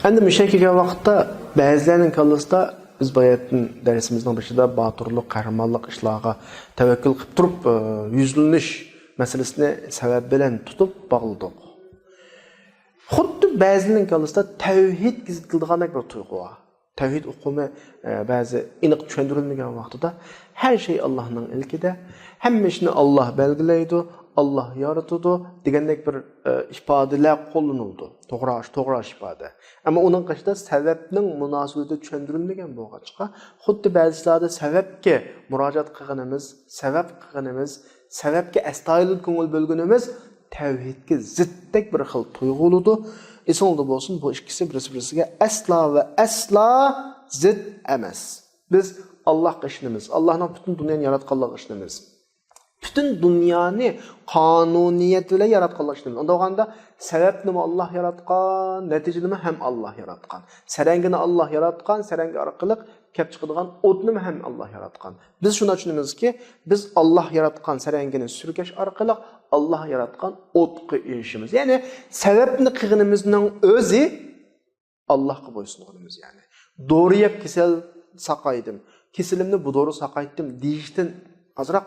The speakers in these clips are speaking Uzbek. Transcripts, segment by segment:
Endi misha kelgan vaqtda ba'zilarning kallasida biz bayatın dersimizin başında batırlık, kahramanlık işlarga tevekkül qilib turib, yüzleniş meselesini sebep bilen tutup bağladık. Xuddi ba'zilarning kallasida tevhid gizletildiğine bir tuygu var. Tevhid ukumu bazı iniq tushundirilmagan vaqtida her şey Allah'ın ilkide, hamma ishni Allah belgileydi, Allah yaratıdı degandek bir ifadeler kullanıldı. To'g'ri ifade. Ama onun qarshida sababning munosabati tushundirilmagan bo'lgancha, xuddi ba'zilarda sababga murojaat qilganimiz, sababga astoydil ko'ngil bo'lganimiz tevhidga ziddak bir xil tuyg'uludu. Esingizda bo'lsin, bu ikkisi birisi-birisiga asla ve asla zid emas. Biz Allah qishnimiz, Allah'ın bütün dünyanı yaratganlık qishnimiz. Bütün dünyanı kanuniyet ile yaratganlık qishnimiz. Onda olganda sebepni Allah yaratgan, neticeni hem Allah yaratgan. Serengini Allah yaratgan, serengi arqılıq kelib chiqadigan o'tni ham Allah yaratgan. Biz shuni tushunamiz ki, biz Allah yaratgan serengini surkash orqali Allah yaratgan o'tga erishimiz. Ya'ni sababni qilganimizning o'zi Allohga bo'ysunganimiz yani. Doğru yap kesel saqaydim. Kesilimni bu doğru saqaytdim deyishdan azroq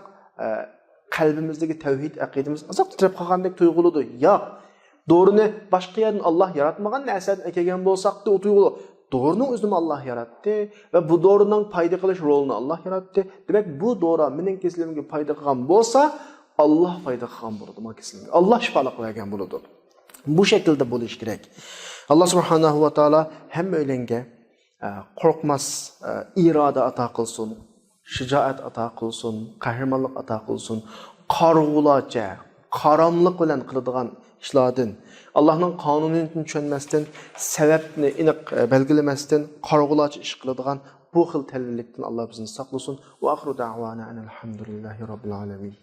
qalbimizdagi tevhid aqidamiz azroq titrab qolgandek tuyg'uludu. Yo'q. Doğruni boshqa yerdan Allah yaratmagan narsadan kelgan bo'lsaqda o tuyg'ulu. Doğrunun özünü Allah yarattı ve bu doğrunun payda kılış rolunu Allah yarattı. Demek bu doğru benim kesilimge payda kılan bolsa Allah payda kılan buludu. Allah şifalık vergen buludu. Bu şekilde buluş gerek. Allah subhanahu wa ta'ala hem öylenge korkmaz irade ata kılsın, şicaat ata kılsın, kahramanlık ata kılsın, kargulaca, karamlık bilen kılıdığan işladın. Allah'ın kanuniyetini tushunmasdan, sebepni aniq belgilemasdan, qarg'ulachi ish qiladigan bu xil talllikdan Allah bizni saqlasin. Va axiru da'vana alhamdulillahi robbil alamin.